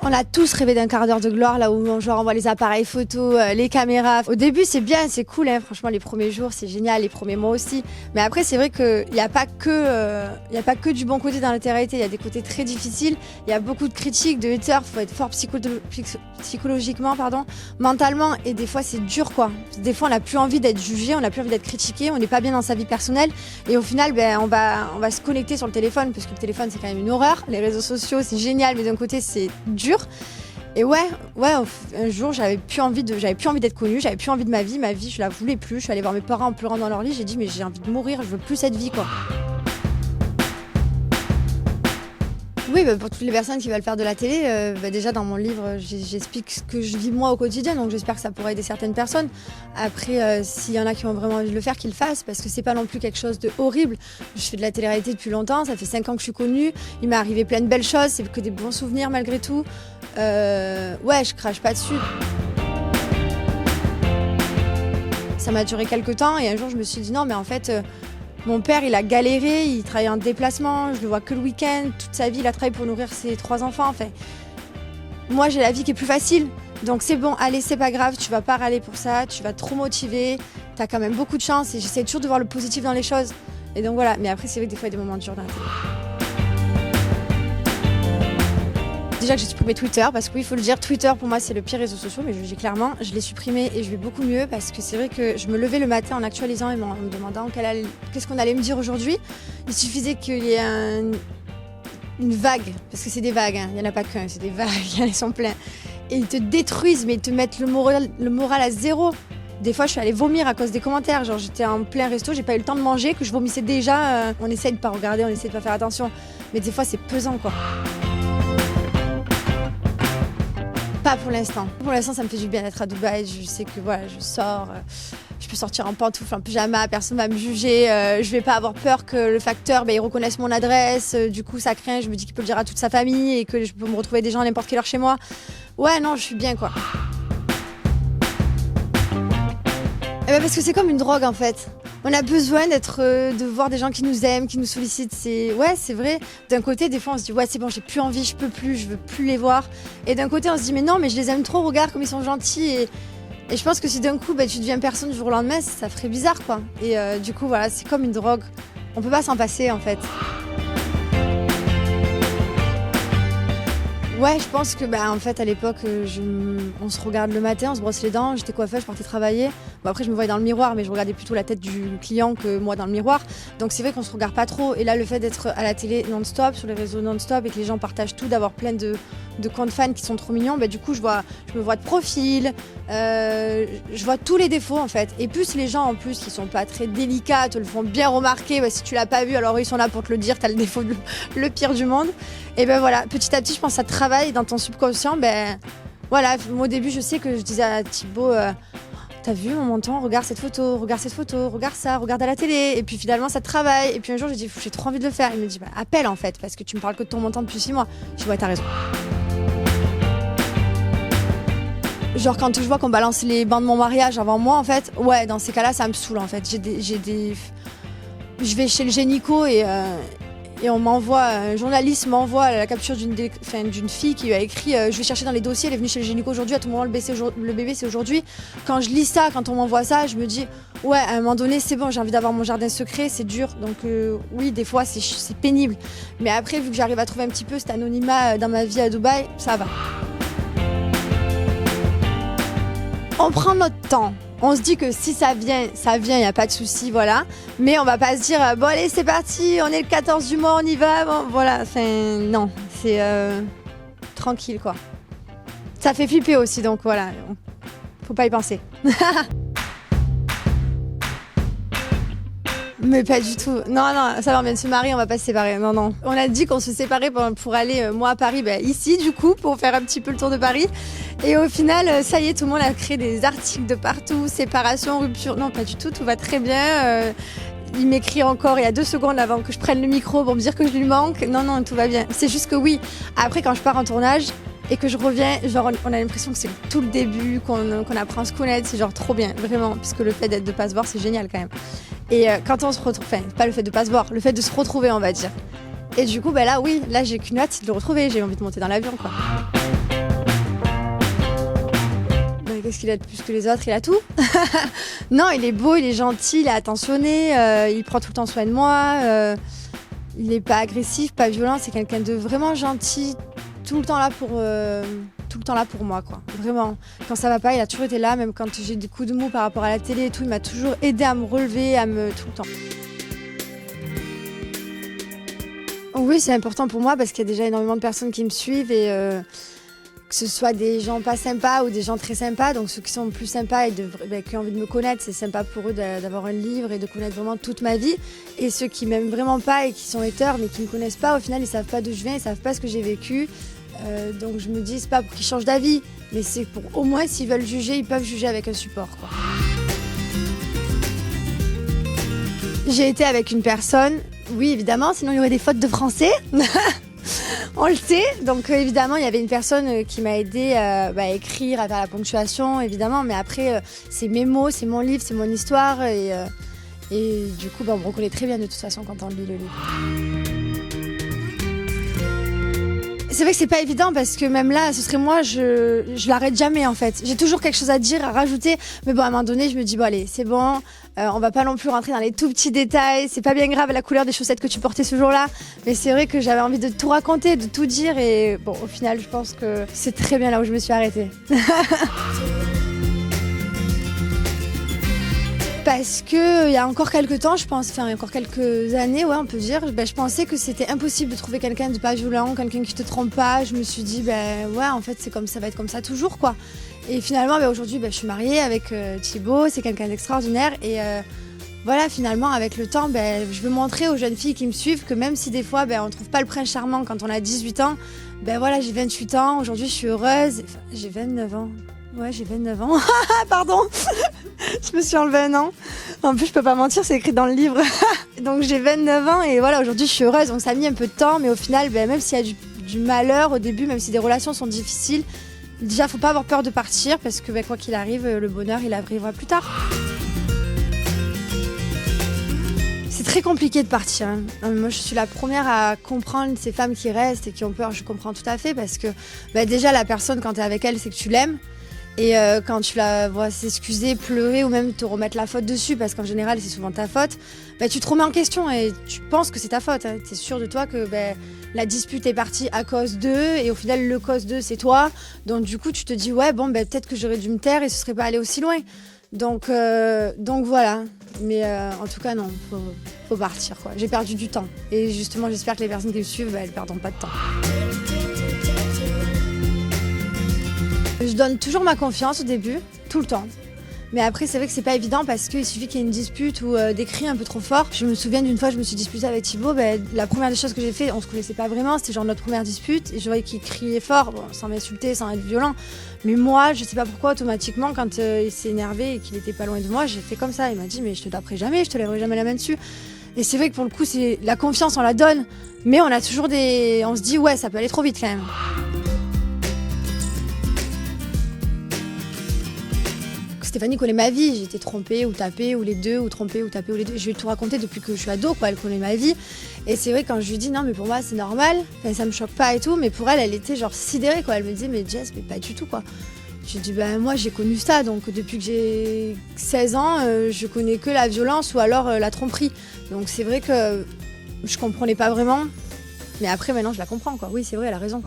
On a tous rêvé d'un quart d'heure de gloire, là où on voit les appareils photos, les caméras. Au début, c'est bien, c'est cool, hein. Franchement, les premiers jours, c'est génial, les premiers mois aussi. Mais après, c'est vrai qu'il n'y a pas que du bon côté dans la télé-réalité. Il y a des côtés très difficiles. Il y a beaucoup de critiques, de haters. Il faut être fort psychologiquement, mentalement. Et des fois, c'est dur, quoi. Des fois, on n'a plus envie d'être jugé, on n'a plus envie d'être critiqué, on n'est pas bien dans sa vie personnelle. Et au final, on va se connecter sur le téléphone, parce que le téléphone, c'est quand même une horreur. Les réseaux sociaux, c'est génial, mais d'un côté, c'est dur. Et ouais, un jour, j'avais plus envie d'être connue, j'avais plus envie de ma vie, je la voulais plus. Je suis allée voir mes parents en pleurant dans leur lit, j'ai dit mais j'ai envie de mourir, je veux plus cette vie, quoi. Oui, pour toutes les personnes qui veulent faire de la télé, déjà dans mon livre, j'explique ce que je vis moi au quotidien, donc j'espère que ça pourrait aider certaines personnes. Après, s'il y en a qui ont vraiment envie de le faire, qu'ils le fassent, parce que c'est pas non plus quelque chose de horrible. Je fais de la télé-réalité depuis longtemps, ça fait 5 ans que je suis connue, il m'est arrivé plein de belles choses, c'est que des bons souvenirs malgré tout. Ouais, je crache pas dessus. Ça m'a duré quelques temps et un jour je me suis dit non mais en fait... Mon père, il a galéré, il travaillait en déplacement, je le vois que le week-end, toute sa vie, il a travaillé pour nourrir ses 3 enfants. Enfin, moi, j'ai la vie qui est plus facile. Donc c'est bon, allez, c'est pas grave, tu vas pas râler pour ça, tu vas trop motiver, t'as quand même beaucoup de chance et j'essaie toujours de voir le positif dans les choses. Et donc voilà, mais après, c'est vrai que des fois, il y a des moments durs dans la télé. Déjà que j'ai supprimé Twitter, parce que oui, il faut le dire, Twitter pour moi c'est le pire réseau social, mais je le dis clairement, je l'ai supprimé et je vais beaucoup mieux parce que c'est vrai que je me levais le matin en actualisant et en me demandant qu'est-ce qu'on allait me dire aujourd'hui. Il suffisait qu'il y ait une vague, parce que c'est des vagues, hein. Il n'y en a pas qu'un, c'est des vagues, ils sont pleins. Et ils te détruisent, mais ils te mettent le moral à zéro. Des fois, je suis allée vomir à cause des commentaires. Genre, j'étais en plein resto, j'ai pas eu le temps de manger, que je vomissais déjà. On essaye de pas regarder, on essaie de pas faire attention. Mais des fois, c'est pesant, quoi. Pas pour l'instant. Pour l'instant, ça me fait du bien d'être à Dubaï. Je sais que voilà, je sors, je peux sortir en pantoufles, en pyjama, personne va me juger. Je vais pas avoir peur que le facteur, il reconnaisse mon adresse. Du coup, ça craint. Je me dis qu'il peut le dire à toute sa famille et que je peux me retrouver des gens à n'importe quelle heure chez moi. Ouais, non, je suis bien, quoi. Parce que c'est comme une drogue, en fait. On a besoin de voir des gens qui nous aiment, qui nous sollicitent. Ouais, c'est vrai. D'un côté, des fois, on se dit ouais, c'est bon, j'ai plus envie, je peux plus, je veux plus les voir. Et d'un côté, on se dit mais non, mais je les aime trop. Regarde comme ils sont gentils. Et je pense que si d'un coup, tu deviens personne du jour au lendemain, ça ferait bizarre, quoi. Et du coup, voilà, c'est comme une drogue. On peut pas s'en passer, en fait. Ouais, je pense que en fait à l'époque on se regarde le matin, on se brosse les dents, j'étais coiffeuse, je partais travailler. Bon, après je me voyais dans le miroir, mais je regardais plutôt la tête du client que moi dans le miroir. Donc c'est vrai qu'on se regarde pas trop. Et là le fait d'être à la télé non-stop, sur les réseaux non-stop et que les gens partagent tout, d'avoir plein de comptes fans qui sont trop mignons, du coup je me vois de profil, je vois tous les défauts en fait. Et plus les gens en plus qui sont pas très délicats te le font bien remarquer, si tu l'as pas vu alors ils sont là pour te le dire, t'as le défaut le pire du monde. Et voilà, petit à petit je pense que ça travaille dans ton subconscient. Voilà, moi au début je sais que je disais à Thibaut t'as vu mon menton, regarde cette photo, regarde ça, regarde à la télé. Et puis finalement ça travaille. Et puis un jour j'ai dit j'ai trop envie de le faire. Il me dit appelle en fait, parce que tu me parles que de ton menton depuis 6 mois. Je dis ouais t'as raison. Genre quand je vois qu'on balance les bancs de mon mariage avant moi en fait, ouais dans ces cas-là ça me saoule en fait. Je vais chez le gynéco et on m'envoie, un journaliste m'envoie la capture d'une fille qui lui a écrit je vais chercher dans les dossiers, elle est venue chez le gynéco aujourd'hui, à tout moment le bébé c'est aujourd'hui. Quand je lis ça, quand on m'envoie ça, je me dis ouais à un moment donné c'est bon, j'ai envie d'avoir mon jardin secret, c'est dur. Donc oui des fois c'est pénible. Mais après vu que j'arrive à trouver un petit peu cet anonymat dans ma vie à Dubaï, ça va. On prend notre temps. On se dit que si ça vient, il n'y a pas de souci, voilà. Mais on va pas se dire, bon allez, c'est parti, on est le 14 du mois, on y va. Bon, voilà, non, c'est tranquille, quoi. Ça fait flipper aussi, donc voilà, faut pas y penser. Mais pas du tout. Non, ça va, on vient de se marier, on va pas se séparer. Non. On a dit qu'on se séparait pour aller, moi, à Paris, ici, du coup, pour faire un petit peu le tour de Paris. Et au final, ça y est, tout le monde a créé des articles de partout, séparation, rupture. Non, pas du tout, tout va très bien. Il m'écrit encore il y a 2 secondes avant que je prenne le micro pour me dire que je lui manque. Non, tout va bien. C'est juste que oui, après, quand je pars en tournage et que je reviens, genre, on a l'impression que c'est tout le début, qu'on apprend à se connaître. C'est genre trop bien, vraiment. Puisque le fait de pas se voir, c'est génial quand même. Et quand on se retrouve, enfin, pas le fait de pas se voir, le fait de se retrouver, on va dire. Et du coup, là, oui, là, j'ai qu'une hâte, c'est de le retrouver. J'ai envie de monter dans l'avion, quoi. qu'est-ce qu'il a de plus que les autres? Il a tout. Non, il est beau, il est gentil, il est attentionné, il prend tout le temps soin de moi. Il n'est pas agressif, pas violent, c'est quelqu'un de vraiment gentil, tout le temps là pour moi, quoi. Vraiment. Quand ça va pas, il a toujours été là, même quand j'ai des coups de mou par rapport à la télé et tout, il m'a toujours aidé à me relever, tout le temps. Oui, c'est important pour moi parce qu'il y a déjà énormément de personnes qui me suivent et que ce soit des gens pas sympas ou des gens très sympas. Donc ceux qui sont plus sympas et qui ont envie de me connaître, c'est sympa pour eux d'avoir un livre et de connaître vraiment toute ma vie. Et ceux qui m'aiment vraiment pas et qui sont haters mais qui me connaissent pas, au final ils savent pas d'où je viens, ils savent pas ce que j'ai vécu. Donc je me dis, c'est pas pour qu'ils changent d'avis, mais c'est pour au moins s'ils veulent juger, ils peuvent juger avec un support, quoi. J'ai été avec une personne, oui évidemment, sinon il y aurait des fautes de français. On le sait, donc évidemment il y avait une personne qui m'a aidé à écrire, à faire la ponctuation évidemment, mais après c'est mes mots, c'est mon livre, c'est mon histoire et du coup on me reconnaît très bien de toute façon quand on lit le livre. C'est vrai que c'est pas évident parce que même là, ce serait moi, je l'arrête jamais en fait. J'ai toujours quelque chose à dire, à rajouter, mais bon à un moment donné je me dis bon allez c'est bon, on va pas non plus rentrer dans les tout petits détails, c'est pas bien grave la couleur des chaussettes que tu portais ce jour-là, mais c'est vrai que j'avais envie de tout raconter, de tout dire et bon au final je pense que c'est très bien là où je me suis arrêtée. Parce que il y a encore quelques temps, je pense, il y a encore quelques années, ouais, on peut dire, je pensais que c'était impossible de trouver quelqu'un de pas violent, quelqu'un qui te trompe pas. Je me suis dit, ouais, en fait, c'est comme ça va être comme ça toujours, quoi. Et finalement, aujourd'hui, je suis mariée avec Thibaut, c'est quelqu'un d'extraordinaire. Et voilà, finalement, avec le temps, je veux montrer aux jeunes filles qui me suivent que même si des fois, on trouve pas le prince charmant quand on a 18 ans, voilà, j'ai 28 ans, aujourd'hui, je suis heureuse. Enfin, j'ai 29 ans. Ouais, j'ai 29 ans. Pardon. Je me suis enlevé un an. En plus, je peux pas mentir, c'est écrit dans le livre. Donc j'ai 29 ans et voilà, aujourd'hui je suis heureuse. Donc ça a mis un peu de temps, mais au final, même s'il y a du malheur au début, même si des relations sont difficiles, déjà faut pas avoir peur de partir parce que quoi qu'il arrive, le bonheur il arrivera plus tard. C'est très compliqué de partir. Moi, je suis la première à comprendre ces femmes qui restent et qui ont peur. Je comprends tout à fait parce que déjà la personne quand t'es avec elle, c'est que tu l'aimes. Et quand tu la vois s'excuser, pleurer ou même te remettre la faute dessus, parce qu'en général c'est souvent ta faute, tu te remets en question et tu penses que c'est ta faute. Tu es sûr de toi que la dispute est partie à cause d'eux et au final le cause d'eux c'est toi. Donc du coup tu te dis peut-être que j'aurais dû me taire et ce serait pas allé aussi loin. Donc voilà. Mais en tout cas non, faut partir, quoi. J'ai perdu du temps. Et justement j'espère que les personnes qui me suivent, elles perdront pas de temps. Je donne toujours ma confiance au début, tout le temps. Mais après, c'est vrai que c'est pas évident parce qu'il suffit qu'il y ait une dispute ou des cris un peu trop forts. Je me souviens d'une fois, je me suis disputée avec Thibaut. La première des choses que j'ai fait, on se connaissait pas vraiment, c'était genre notre première dispute. Et je voyais qu'il criait fort, sans m'insulter, sans être violent. Mais moi, je sais pas pourquoi, automatiquement, quand il s'est énervé et qu'il était pas loin de moi, j'ai fait comme ça. Il m'a dit, mais je te taperai jamais, je te lèverai jamais la main dessus. Et c'est vrai que pour le coup, c'est la confiance, on la donne. Mais on a toujours on se dit, ouais, ça peut aller trop vite quand même. Stéphanie connaît ma vie, j'ai été trompée ou tapée ou les deux, ou trompée ou tapée ou les deux. Je vais tout raconter depuis que je suis ado, quoi. Elle connaît ma vie. Et c'est vrai quand je lui dis non mais pour moi c'est normal, ça me choque pas et tout, mais pour elle, elle était genre sidérée, quoi. Elle me disait mais Jess, mais pas du tout, quoi. Je lui dis moi j'ai connu ça, donc depuis que j'ai 16 ans, je connais que la violence ou alors la tromperie. Donc c'est vrai que je comprenais pas vraiment, mais après maintenant je la comprends, quoi. Oui c'est vrai, elle a raison.